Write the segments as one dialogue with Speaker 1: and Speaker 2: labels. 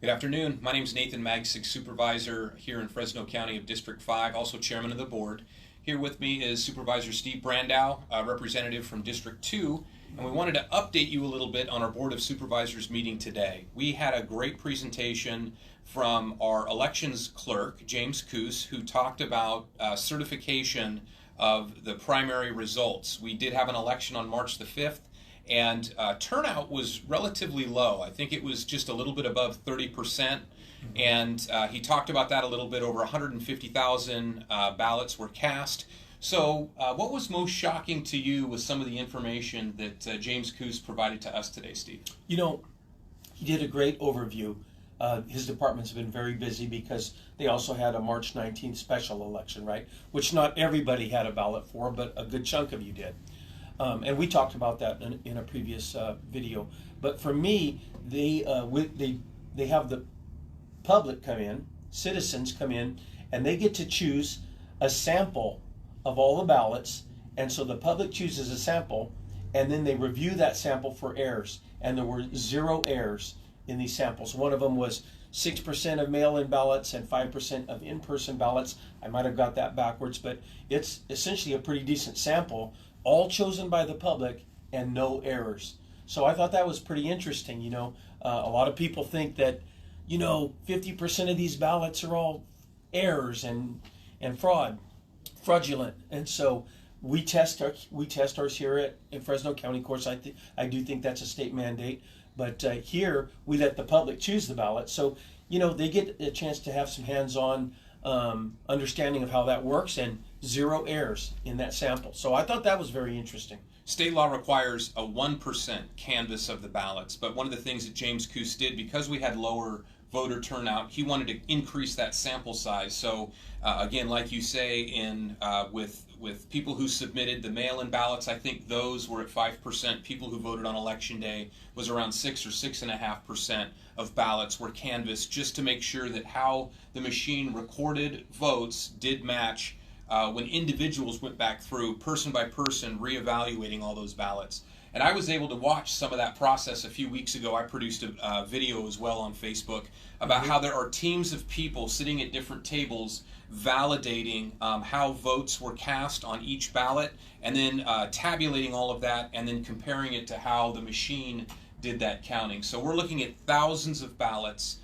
Speaker 1: Good afternoon. My name is Nathan Magsig, Supervisor here in Fresno County of District 5, also Chairman of the Board. Here with me is Supervisor Steve Brandow, a representative from District 2, and we wanted to update you a little bit on our Board of Supervisors meeting today. We had a great presentation from our elections clerk, James Coos, who talked about certification of the primary results. We did have an election on March the 5th, and turnout was relatively low. I think it was just a little bit above 30%, and he talked about that a little bit. Over 150,000 ballots were cast. So what was most shocking to you with some of the information that James Coos provided to us today, Steve?
Speaker 2: You know, he did a great overview. His department's been very busy because they also had a March 19th special election, right? Which not everybody had a ballot for, but a good chunk of you did. And we talked about that in a previous video. But for me, they have the public come in, citizens come in, and they get to choose a sample of all the ballots. And so the public chooses a sample, and then they review that sample for errors. And there were 0 errors in these samples. One of them was 6% of mail-in ballots and 5% of in-person ballots. I might have got that backwards, but it's essentially a pretty decent sample, all chosen by the public and no errors. So I thought that was pretty interesting. You know, a lot of people think that, 50% of these ballots are all errors and fraudulent. And so we test ours here in Fresno County. Of course, I do think that's a state mandate. But here we let the public choose the ballot. So, they get a chance to have some hands-on understanding of how that works, and 0 errors in that sample. So I thought that was very interesting.
Speaker 1: State law requires a 1% canvass of the ballots, but one of the things that James Coos did, because we had lower voter turnout, he wanted to increase that sample size. So again, like you say, with people who submitted the mail-in ballots, I think those were at 5%. People who voted on election day was around 6 or 6.5% of ballots were canvassed, just to make sure that how the machine recorded votes did match when individuals went back through, person by person, reevaluating all those ballots. And I was able to watch some of that process a few weeks ago. I produced a video as well on Facebook about how there are teams of people sitting at different tables validating how votes were cast on each ballot, and then tabulating all of that, and then comparing it to how the machine did that counting. So we're looking at thousands of ballots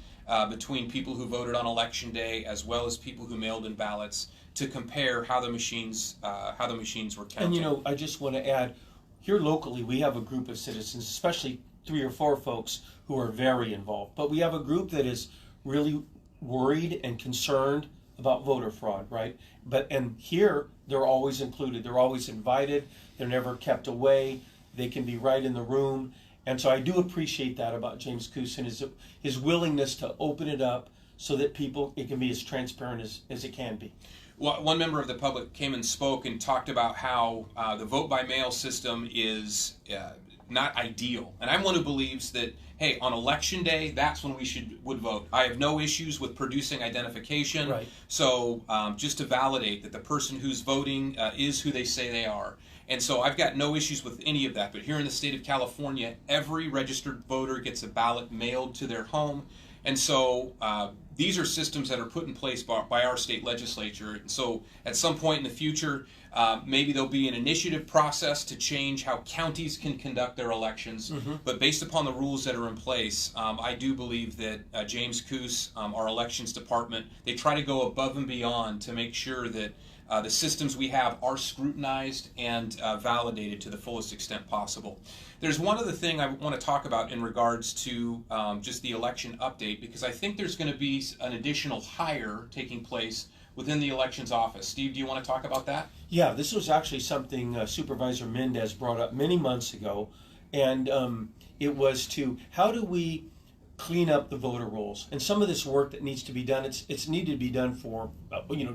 Speaker 1: between people who voted on election day as well as people who mailed in ballots, to compare how the machines were counted.
Speaker 2: And I just want to add, here locally we have a group of citizens, especially 3 or 4 folks who are very involved. But we have a group that is really worried and concerned about voter fraud, right? And here they're always included. They're always invited. They're never kept away. They can be right in the room. And so I do appreciate that about James Coos and his willingness to open it up so that it can be as transparent as it can be.
Speaker 1: Well, one member of the public came and spoke and talked about how the vote-by-mail system is not ideal. And I'm one who believes that, hey, on election day, that's when we would vote. I have no issues with producing identification.
Speaker 2: Right.
Speaker 1: So just to validate that the person who's voting is who they say they are. And so I've got no issues with any of that. But here in the state of California, every registered voter gets a ballot mailed to their home. And so these are systems that are put in place by our state legislature. And so at some point in the future, maybe there'll be an initiative process to change how counties can conduct their elections. Mm-hmm. But based upon the rules that are in place, I do believe that James Coos, our elections department, they try to go above and beyond to make sure that the systems we have are scrutinized and validated to the fullest extent possible. There's one other thing I want to talk about in regards to just the election update, because I think there's going to be an additional hire taking place within the elections office. Steve, do you want to talk about that?
Speaker 2: Yeah, this was actually something Supervisor Mendez brought up many months ago, and it was how do we clean up the voter rolls? And some of this work that needs to be done, it's needed to be done for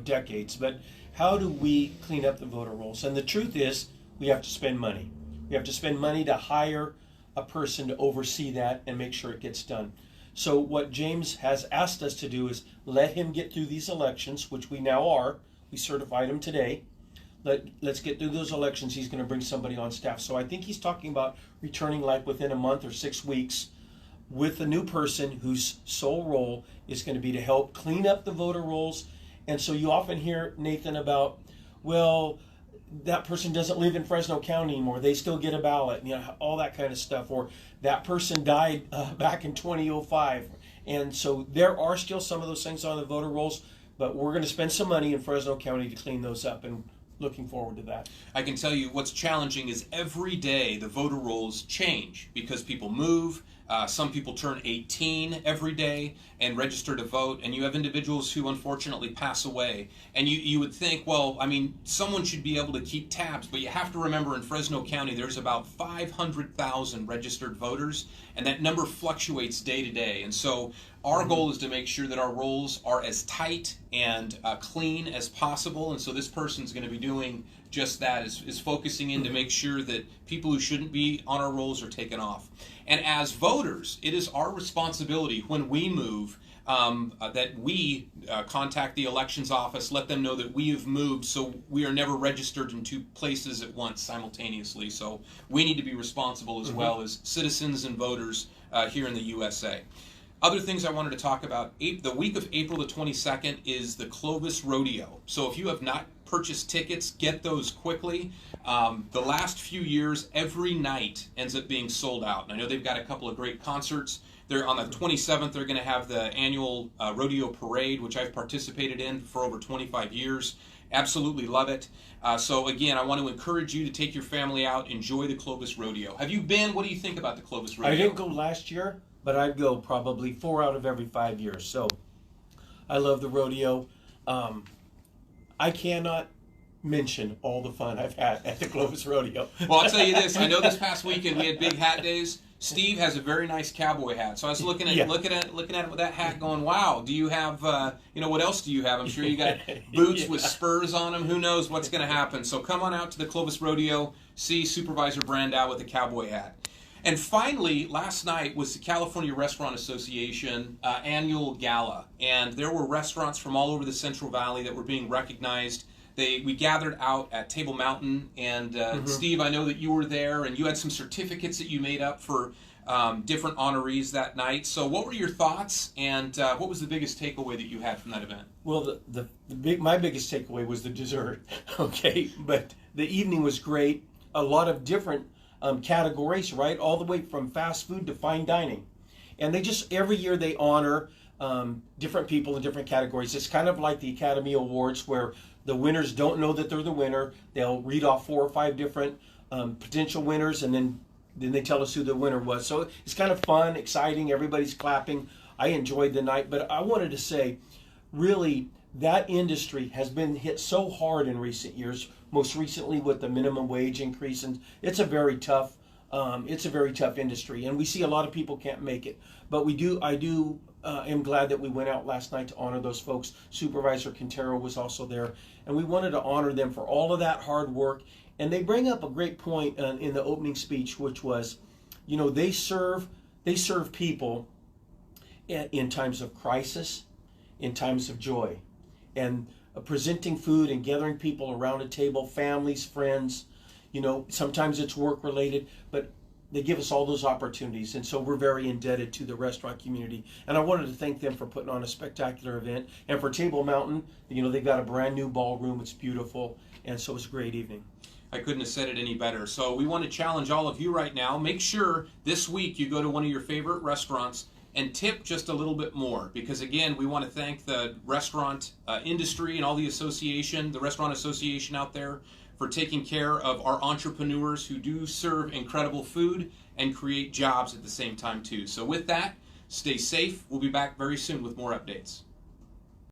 Speaker 2: decades, but how do we clean up the voter rolls? And the truth is, we have to spend money. We have to spend money to hire a person to oversee that and make sure it gets done. So what James has asked us to do is let him get through these elections, which we now are. We certified him today. Let's get through those elections. He's going to bring somebody on staff. So I think he's talking about returning like within a month or 6 weeks. with a new person whose sole role is going to be to help clean up the voter rolls. And so you often hear, Nathan, about, well, that person doesn't live in Fresno County anymore. They still get a ballot, all that kind of stuff. Or that person died back in 2005. And so there are still some of those things on the voter rolls, but we're going to spend some money in Fresno County to clean those up, and looking forward to that.
Speaker 1: I can tell you what's challenging is every day the voter rolls change because people move. Some people turn 18 every day and register to vote, and you have individuals who unfortunately pass away. And you would think, well, I mean, someone should be able to keep tabs, but you have to remember in Fresno County there's about 500,000 registered voters, and that number fluctuates day to day. And so our goal is to make sure that our rolls are as tight and clean as possible, and so this person's going to be doing just that, is focusing in to make sure that people who shouldn't be on our rolls are taken off. And as voters, it is our responsibility when we move that we contact the elections office, let them know that we have moved, so we are never registered in two places at once simultaneously. So we need to be responsible as well as citizens and voters here in the USA. Other things I wanted to talk about, the week of April the 22nd is the Clovis Rodeo. So if you have not purchased tickets, get those quickly. The last few years, every night ends up being sold out. And I know they've got a couple of great concerts. They're on the 27th, they're going to have the annual rodeo parade, which I've participated in for over 25 years. Absolutely love it. So again, I want to encourage you to take your family out, enjoy the Clovis Rodeo. Have you been? What do you think about the Clovis Rodeo?
Speaker 2: I didn't go last year, but I'd go probably 4 out of every 5 years. So I love the rodeo. I cannot mention all the fun I've had at the Clovis Rodeo.
Speaker 1: Well, I'll tell you this. I know this past weekend we had Big Hat Days. Steve has a very nice cowboy hat. So I was looking at it with that hat going, wow, do you have, what else do you have? I'm sure you got boots with spurs on them. Who knows what's going to happen. So come on out to the Clovis Rodeo, see Supervisor Brandow with a cowboy hat. And finally, last night was the California Restaurant Association annual gala. And there were restaurants from all over the Central Valley that were being recognized. We gathered out at Table Mountain, and Steve, I know that you were there, and you had some certificates that you made up for different honorees that night. So what were your thoughts, and what was the biggest takeaway that you had from that event?
Speaker 2: Well, my biggest takeaway was the dessert, okay? But the evening was great. A lot of different categories, right? All the way from fast food to fine dining. And every year they honor different people in different categories. It's kind of like the Academy Awards, where the winners don't know that they're the winner. They'll read off 4 or 5 different potential winners, and then they tell us who the winner was. So it's kind of fun, exciting. Everybody's clapping. I enjoyed the night, but I wanted to say, really, that industry has been hit so hard in recent years. Most recently with the minimum wage increase, and it's a very tough industry, and we see a lot of people can't make it. But I am glad that we went out last night to honor those folks. Supervisor Quintero was also there, and we wanted to honor them for all of that hard work. And they bring up a great point in the opening speech, which was, they serve people in times of crisis, in times of joy, and presenting food and gathering people around a table, families, friends. Sometimes it's work related, but they give us all those opportunities, and so we're very indebted to the restaurant community. And I wanted to thank them for putting on a spectacular event, and for Table Mountain. They've got a brand new ballroom. It's beautiful, and so it's a great evening.
Speaker 1: I couldn't have said it any better. So we want to challenge all of you right now. Make sure this week you go to one of your favorite restaurants and tip just a little bit more, because again, we want to thank the restaurant industry and all the restaurant association out there for taking care of our entrepreneurs who do serve incredible food and create jobs at the same time too. So with that, stay safe. We'll be back very soon with more updates.